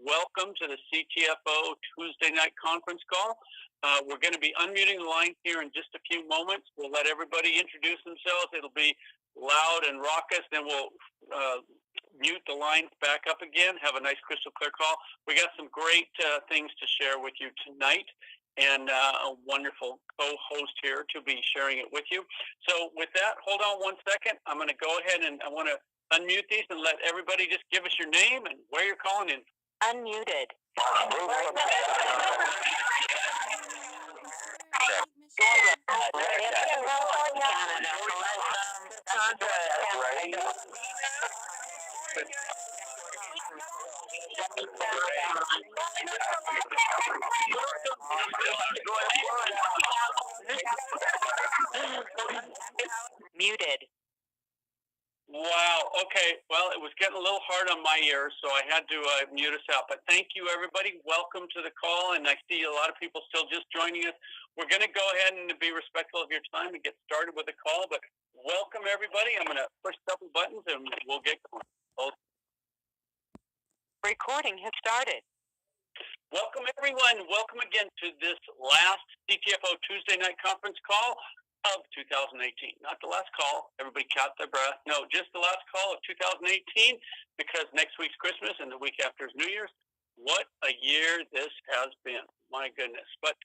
Welcome to the CTFO Tuesday night conference call. We're going to be unmuting the line here in just a few moments. We'll let everybody introduce themselves. It'll be loud and raucous. Then we'll mute the lines back up again, have a nice crystal clear call. We got some great things to share with you tonight, and a wonderful co-host here to be sharing it with you. So with that, hold on one second. I'm going to go ahead and I want to unmute these and let everybody just give us your name and where you're calling in. Unmuted. Muted. Wow. Okay. Well, it was getting a little hard on my ears, so I had to mute us out. But thank you, everybody. Welcome to the call. And I see a lot of people still just joining us. We're going to go ahead and be respectful of your time and get started with the call. But welcome, everybody. I'm going to push a couple buttons and we'll get going. Recording has started. Welcome, everyone. Welcome again to this last CTFO Tuesday night conference call of 2018. Not the last call. Everybody caught their breath. No, just the last call of 2018, because next week's Christmas and the week after is New Year's. What a year this has been. My goodness. But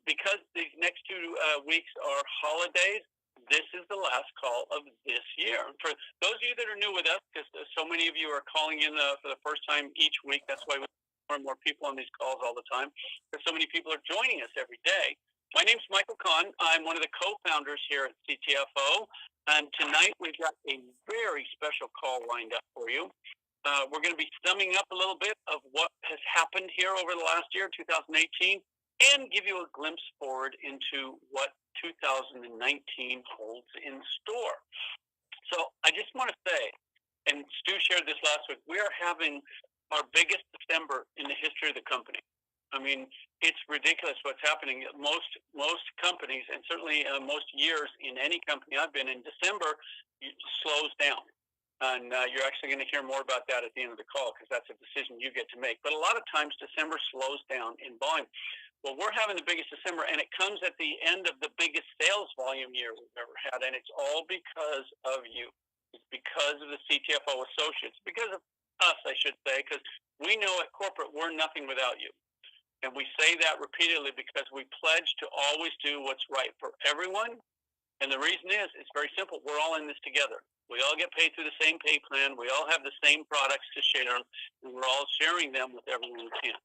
because these next 2 weeks are holidays, this is the last call of this year. For those of you that are new with us, because so many of you are calling in for the first time each week, that's why we have more and more people on these calls all the time, because so many people are joining us every day. My name's Michael Kahn. I'm one of the co-founders here at CTFO, and tonight we've got a very special call lined up for you. We're going to be summing up a little bit of what has happened here over the last year, 2018, and give you a glimpse forward into what 2019 holds in store. So I just want to say, and Stu shared this last week, we are having our biggest December in the history of the company. I mean, it's ridiculous what's happening. Most companies, and certainly most years in any company I've been in, December slows down. And you're actually going to hear more about that at the end of the call, because that's a decision you get to make. But a lot of times December slows down in volume. Well, we're having the biggest December, and it comes at the end of the biggest sales volume year we've ever had, and it's all because of you. It's because of the CTFO associates, because of us, I should say, because we know at corporate we're nothing without you. And we say that repeatedly because we pledge to always do what's right for everyone. And the reason is, it's very simple. We're all in this together. We all get paid through the same pay plan. We all have the same products to share, and we're all sharing them with everyone we can.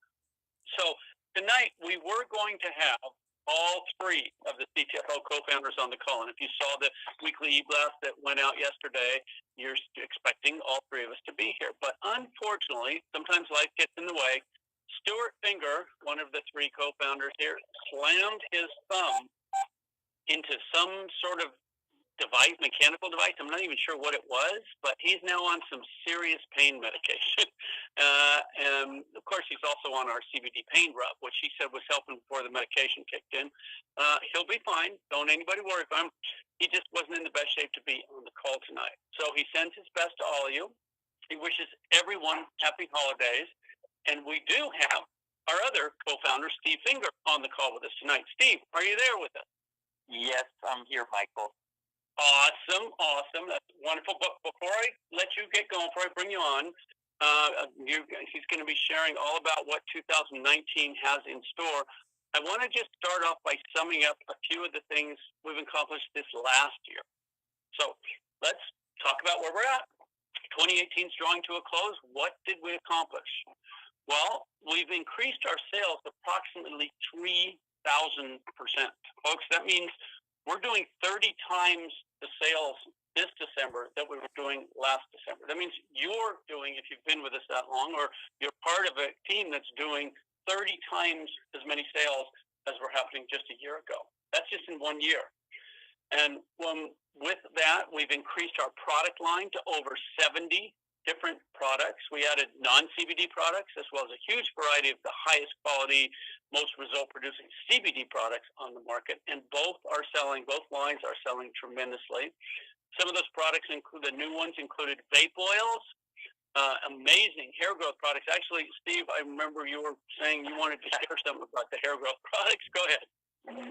So tonight, we were going to have all 3 of the CTFO co-founders on the call. And if you saw the weekly e-blast that went out yesterday, you're expecting all 3 of us to be here. But unfortunately, sometimes life gets in the way. Stuart Finger, one of the 3 co-founders here, slammed his thumb into some sort of device, mechanical device. I'm not even sure what it was, but he's now on some serious pain medication. And of course, he's also on our CBD pain rub, which he said was helping before the medication kicked in. He'll be fine. Don't anybody worry about him. He just wasn't in the best shape to be on the call tonight. So he sends his best to all of you. He wishes everyone happy holidays. And we do have our other co-founder, Steve Finger, on the call with us tonight. Steve, are you there with us? Yes, I'm here, Michael. Awesome. That's wonderful. But before I let you get going, before I bring you on, he's going to be sharing all about what 2019 has in store. I want to just start off by summing up a few of the things we've accomplished this last year. So let's talk about where we're at. 2018 is drawing to a close. What did we accomplish? Well, we've increased our sales approximately 3,000%. Folks, that means we're doing 30 times the sales this December that we were doing last December. That means you're doing, if you've been with us that long, or you're part of a team that's doing 30 times as many sales as were happening just a year ago. That's just in 1 year. And with that, we've increased our product line to over 70 different products. We added non-CBD products, as well as a huge variety of the highest quality, most result-producing CBD products on the market. And both lines are selling tremendously. Some of those products include, the new ones included vape oils, amazing hair growth products. Actually, Steve, I remember you were saying you wanted to share something about the hair growth products. Go ahead.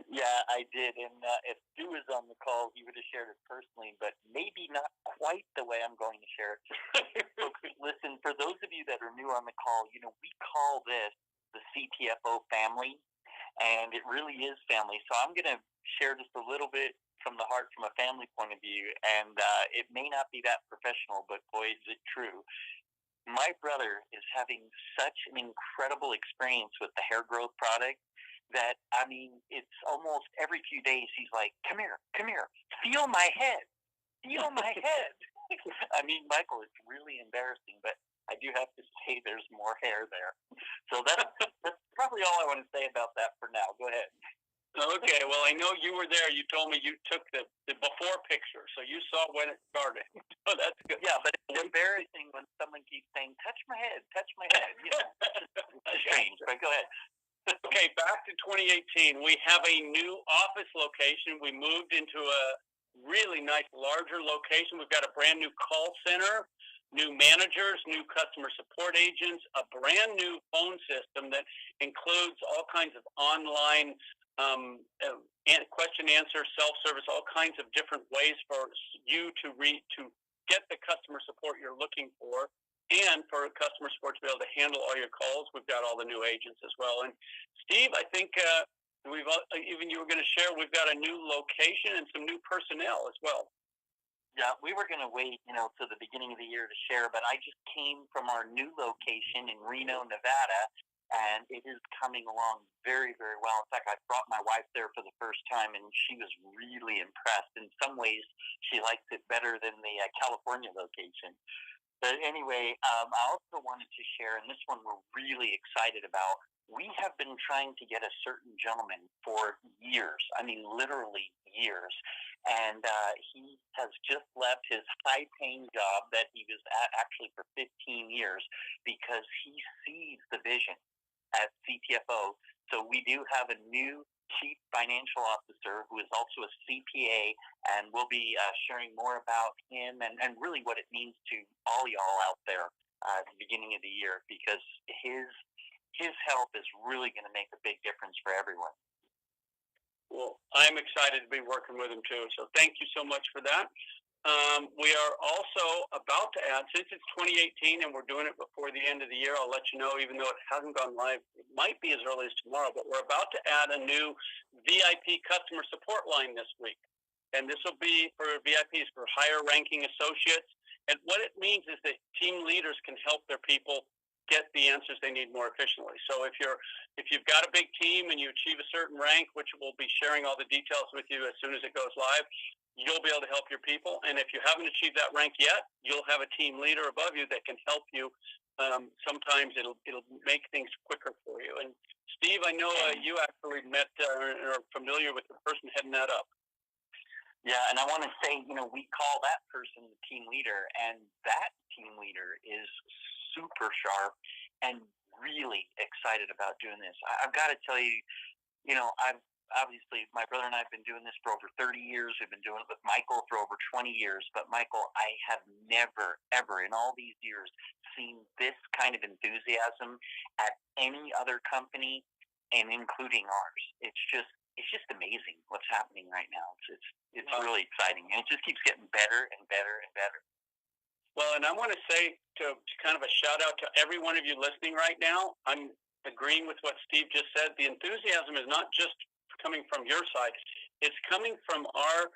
Yeah, I did. And if Stu was on the call, he would have shared it personally, but maybe not quite the way I'm going to share it. Folks, listen, for those of you that are new on the call, we call this the CTFO family, and it really is family. So I'm going to share just a little bit from the heart, from a family point of view, and it may not be that professional, but boy, is it true. My brother is having such an incredible experience with the hair growth product that, it's almost every few days he's like, come here, feel my head, head. Michael, it's really embarrassing, but I do have to say there's more hair there. So that's probably all I want to say about that for now. Go ahead. Okay, well, I know you were there. You told me you took the before picture, so you saw when it started. Oh, that's good. Yeah, but it's embarrassing when someone keeps saying, touch my head. It's strange, but go ahead. Okay, back to 2018. We have a new office location. We moved into a really nice, larger location. We've got a brand new call center, new managers, new customer support agents, a brand new phone system that includes all kinds of online question answer, self-service, all kinds of different ways for you to get the customer support you're looking for. And for customer support to be able to handle all your calls, we've got all the new agents as well. And Steve, I think even you were going to share, we've got a new location and some new personnel as well. Yeah, we were going to wait, to the beginning of the year to share, but I just came from our new location in Reno, Nevada, and it is coming along very, very well. In fact, I brought my wife there for the first time, and she was really impressed. In some ways, she likes it better than the California location. But anyway, I also wanted to share, and this one we're really excited about. We have been trying to get a certain gentleman for years. Literally years. And he has just left his high-paying job that he was at actually for 15 years because he sees the vision at CTFO. So we do have a new Chief Financial Officer who is also a CPA, and we'll be sharing more about him and really what it means to all y'all out there at the beginning of the year, because his help is really going to make a big difference for everyone. Well, I'm excited to be working with him too, so thank you so much for that. We are also about to add, since it's 2018 and we're doing it before the end of the year, I'll let you know, even though it hasn't gone live, it might be as early as tomorrow, but we're about to add a new VIP customer support line this week. And this will be for VIPs, for higher ranking associates. And what it means is that team leaders can help their people get the answers they need more efficiently. So if you've got a big team and you achieve a certain rank, which we'll be sharing all the details with you as soon as it goes live, you'll be able to help your people. And if you haven't achieved that rank yet, you'll have a team leader above you that can help you. Sometimes it'll make things quicker for you. And Steve, I know you actually met or are familiar with the person heading that up. Yeah, and I want to say, we call that person the team leader, and that team leader is super sharp and really excited about doing this. I've got to tell you, obviously, my brother and I have been doing this for over 30 years. We've been doing it with Michael for over 20 years. But, Michael, I have never, ever in all these years seen this kind of enthusiasm at any other company, and including ours. It's just amazing what's happening right now. It's really exciting, and it just keeps getting better and better and better. Well, and I want to say to kind of a shout out to every one of you listening right now. I'm agreeing with what Steve just said. The enthusiasm is not just coming from your side. It's coming from our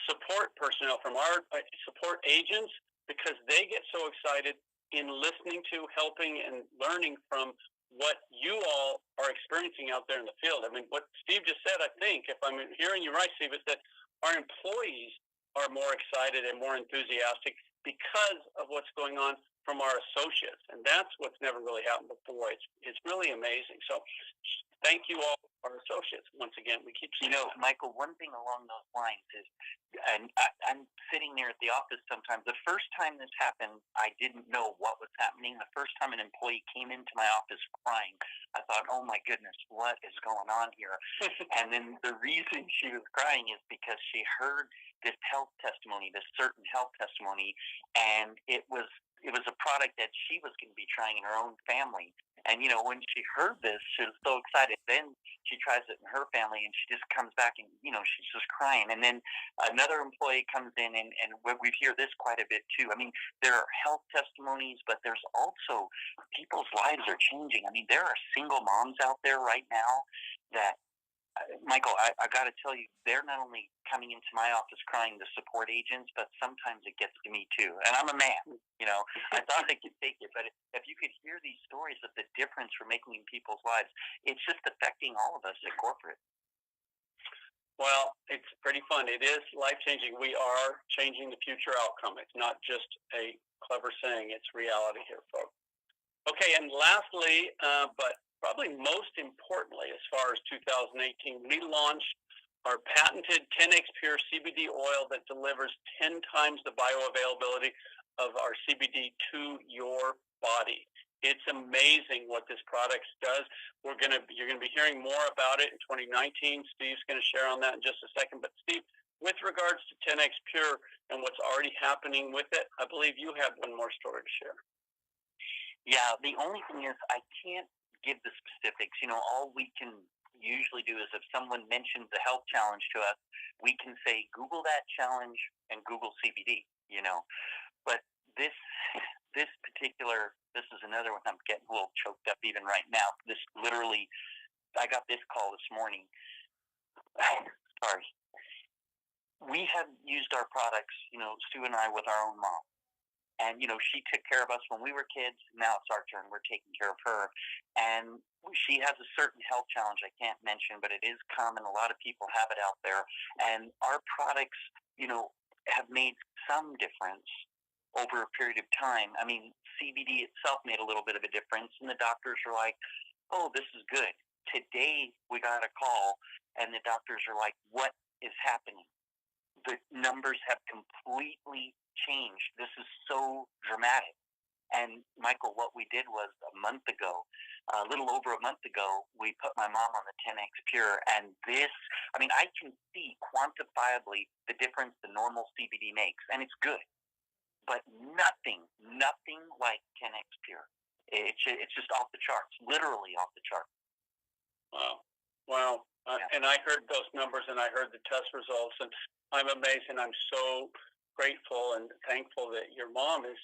support personnel, from our support agents, because they get so excited in listening to, helping, and learning from what you all are experiencing out there in the field. What Steve just said, I think, if I'm hearing you right, Steve, is that our employees are more excited and more enthusiastic because of what's going on from our associates. And that's what's never really happened before. It's really amazing. So thank you all, our associates. Once again, we keep saying that. Michael, one thing along those lines is, and I'm sitting there at the office sometimes. The first time this happened, I didn't know what was happening. The first time an employee came into my office crying, I thought, oh my goodness, what is going on here? And then the reason she was crying is because she heard this health testimony, this certain health testimony, and it was it was a product that she was going to be trying in her own family. And, when she heard this, she was so excited. Then she tries it in her family, and she just comes back and, she's just crying. And then another employee comes in, and we hear this quite a bit, too. I mean, there are health testimonies, but there's also people's lives are changing. I mean, there are single moms out there right now that, Michael, I got to tell you, they're not only coming into my office crying, the support agents, but sometimes it gets to me too. And I'm a man, I thought I could take it, but if you could hear these stories of the difference we're making in people's lives, it's just affecting all of us at corporate. Well, it's pretty fun. It is life-changing. We are changing the future outcome. It's not just a clever saying. It's reality here, folks. Okay, and lastly, but probably most importantly, as far as 2018, we launched our patented 10X Pure CBD oil that delivers 10 times the bioavailability of our CBD to your body. It's amazing what this product does. You're going to be hearing more about it in 2019. Steve's going to share on that in just a second. But Steve, with regards to 10X Pure and what's already happening with it, I believe you have one more story to share. Yeah, the only thing is I can't give the specifics. All we can usually do is if someone mentions a health challenge to us, we can say, Google that challenge and Google CBD, But this is another one. I'm getting a little choked up even right now. This literally, I got this call this morning. Sorry. We have used our products, Sue and I, with our own mom. And, she took care of us when we were kids. Now it's our turn. We're taking care of her. And she has a certain health challenge I can't mention, but it is common. A lot of people have it out there. And our products, have made some difference over a period of time. I mean, CBD itself made a little bit of a difference. And the doctors are like, oh, this is good. Today we got a call, and the doctors are like, what is happening? The numbers have completely changed. This is so dramatic. And Michael, what we did was a little over a month ago, we put my mom on the 10X Pure, and I can see quantifiably the difference the normal CBD makes, and it's good, but nothing like 10X Pure. It's just off the charts, literally off the charts. Wow. And I heard those numbers, and I heard the test results, and I'm amazed, and I'm so grateful and thankful that your mom has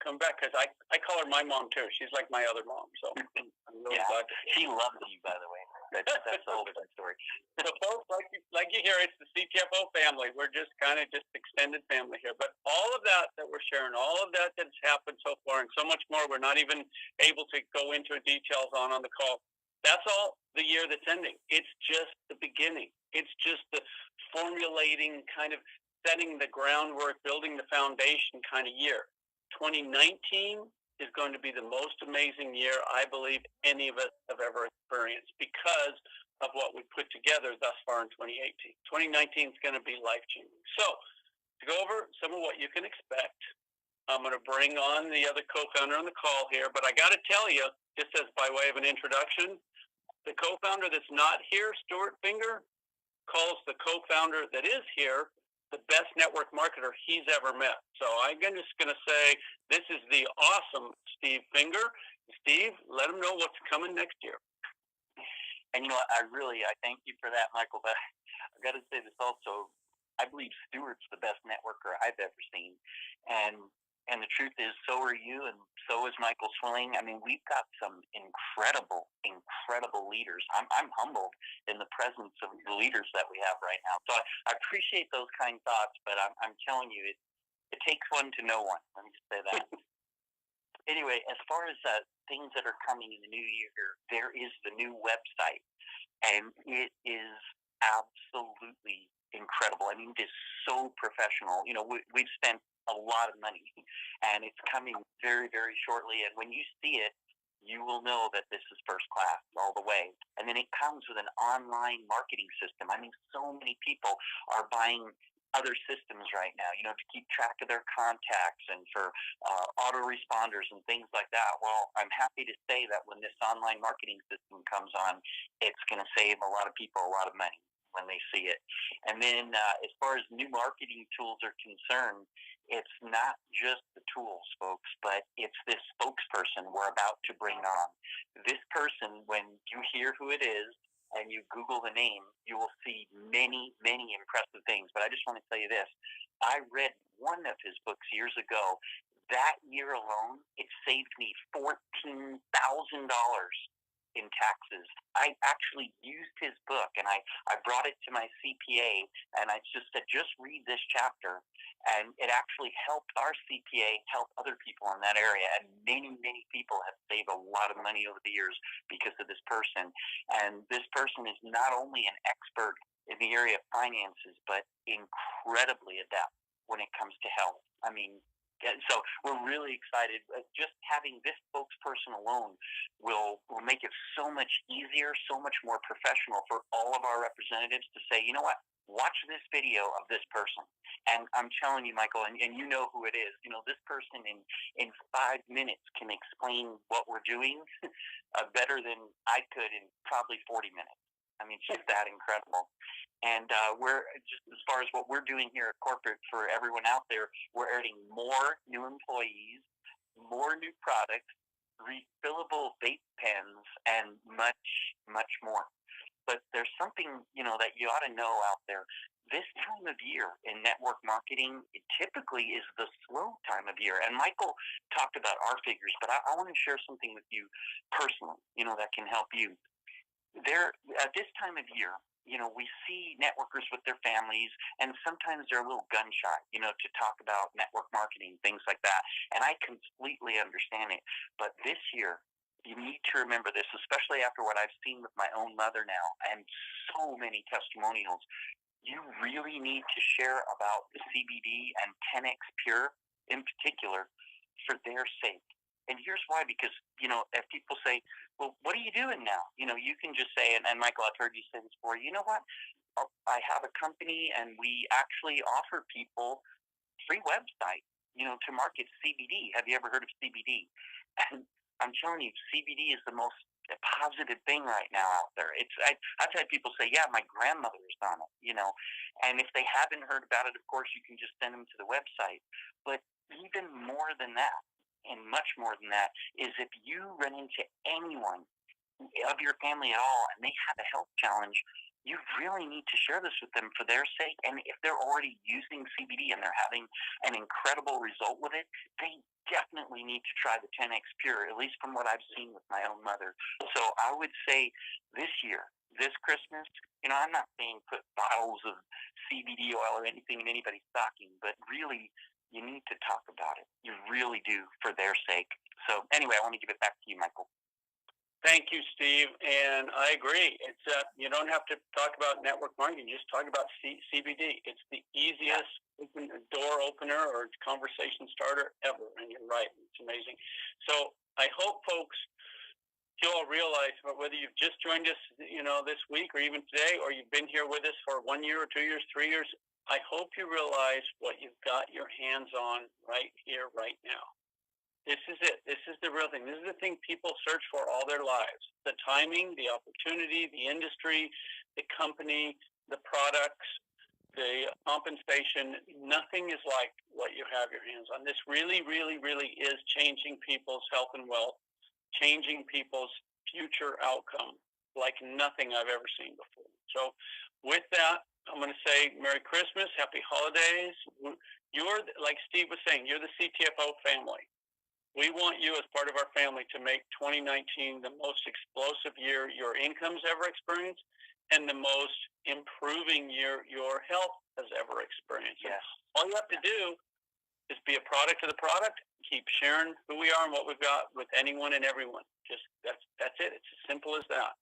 come back, because I call her my mom too. She's like my other mom, so I'm really glad. She loves you, by the way. That's the whole different story. So folks, like you hear, it's the CTFO family. We're just kind of extended family here. But all of that we're sharing, all of that's happened so far, and so much more we're not even able to go into details on the call. That's all the year that's ending. It's just the beginning. It's just the formulating, kind of setting the groundwork, building the foundation kind of year. 2019 is going to be the most amazing year I believe any of us have ever experienced because of what we put together thus far in 2018. 2019 is going to be life-changing. So to go over some of what you can expect, I'm going to bring on the other co-founder on the call here, but I got to tell you, just as by way of an introduction, the co-founder that's not here, Stuart Finger, calls the co-founder that is here the best network marketer he's ever met. So I'm just going to say this is the awesome Steve Finger. Steve, let him know what's coming next year. And I thank you for that, Michael. But I've got to say this also. I believe Stuart's the best networker I've ever seen, and the truth is, so are you, and so is Michael Swilling. I mean, we've got some incredible leaders. I'm humbled in the presence of the leaders that we have right now. So I appreciate those kind thoughts, but I'm telling you, it takes one to know one. Let me just say that. Anyway, as far as things that are coming in the new year, there is the new website, and it is absolutely incredible. I mean, it is so professional. We've spent a lot of money, and it's coming very, very shortly. And when you see it, you will know that this is first class all the way. And then it comes with an online marketing system. I mean, so many people are buying other systems right now, to keep track of their contacts and for autoresponders and things like that. Well, I'm happy to say that when this online marketing system comes on, it's going to save a lot of people a lot of money when they see it. And then as far as new marketing tools are concerned, It's not just the tools, folks, but it's this spokesperson we're about to bring on. This person, when you hear who it is and you Google the name, you will see many, many impressive things. But I just want to tell you this. I read one of his books years ago. That year alone, it saved me $14,000 in taxes. I actually used his book, and I brought it to my CPA, and I just said, just read this chapter. And it actually helped our CPA help other people in that area. And many, many people have saved a lot of money over the years because of this person. And this person is not only an expert in the area of finances, but incredibly adept when it comes to health. I mean, so we're really excited. Just having this spokesperson alone will make it so much easier, so much more professional for all of our representatives to say, you know what, watch this video of this person. And I'm telling you, Michael, and you know who it is, this person in 5 minutes can explain what we're doing better than I could in probably 40 minutes. I mean, it's just that incredible. And we're just, as far as what we're doing here at corporate for everyone out there, we're adding more new employees, more new products, refillable vape pens, and much, much more. But there's something, that you ought to know out there. This time of year in network marketing, it typically is the slow time of year. And Michael talked about our figures, but I want to share something with you personally, that can help you. There, at this time of year, we see networkers with their families, and sometimes they're a little gun shy, to talk about network marketing, things like that. And I completely understand it. But this year, you need to remember this, especially after what I've seen with my own mother now and so many testimonials. You really need to share about the CBD and 10X Pure in particular for their sake. And here's why, because, if people say, well, what are you doing now? You can just say, and Michael, I've heard you say this before, you know what? I have a company, and we actually offer people free website, to market CBD. Have you ever heard of CBD? And I'm telling you, CBD is the most positive thing right now out there. I've had people say, yeah, my grandmother is on it, and if they haven't heard about it, of course, you can just send them to the website. But even more than that, and much more than that, is if you run into anyone of your family at all and they have a health challenge, you really need to share this with them for their sake. And if they're already using CBD and they're having an incredible result with it, they definitely need to try the 10X Pure, at least from what I've seen with my own mother. So I would say this year, this Christmas, I'm not saying put bottles of CBD oil or anything in anybody's stocking, but really, you need to talk about it. You really do, for their sake. So anyway, I want to give it back to you, Michael. Thank you, Steve. And I agree. It's you don't have to talk about network marketing. Just talk about CBD. It's the easiest door opener or conversation starter ever. And you're right. It's amazing. So I hope, folks, you all realize, whether you've just joined us, this week or even today, or you've been here with us for 1 year or 2 years, 3 years, I hope you realize what you've got your hands on right here, right now. This is it. This is the real thing. This is the thing people search for all their lives. The timing, the opportunity, the industry, the company, the products, the compensation. Nothing is like what you have your hands on. This really, really, really is changing people's health and wealth, changing people's future outcome like nothing I've ever seen before. So with that, I'm going to say Merry Christmas, Happy Holidays. You're, like Steve was saying, you're the CTFO family. We want you as part of our family to make 2019 the most explosive year your income's ever experienced and the most improving year your health has ever experienced. Yes. All you have to do is be a product of the product, keep sharing who we are and what we've got with anyone and everyone. Just that's it. It's as simple as that.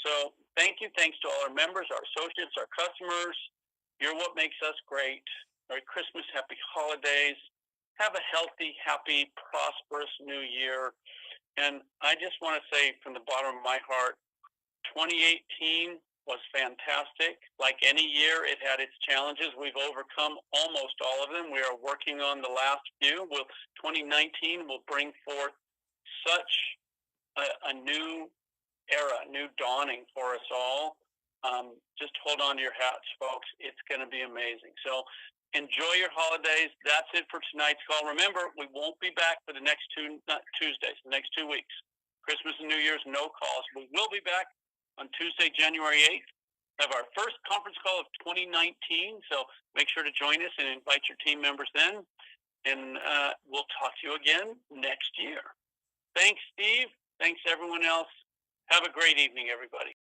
So thank you. Thanks to all our members, our associates, our customers. You're what makes us great. Merry Christmas. Happy holidays. Have a healthy, happy, prosperous new year. And I just want to say from the bottom of my heart, 2018 was fantastic. Like any year, it had its challenges. We've overcome almost all of them. We are working on the last few. 2019 will bring forth such a new era, new dawning for us all. Just hold on to your hats, folks. It's going to be amazing. So Enjoy your holidays. That's it for tonight's call. Remember, we won't be back for the next Tuesdays, the next 2 weeks. Christmas and New Year's, no calls. We will be back on Tuesday, January 8th. Have our first conference call of 2019, so make sure to join us and invite your team members then, and we'll talk to you again next year. Thanks, Steve. Thanks, everyone else. Have a great evening, everybody.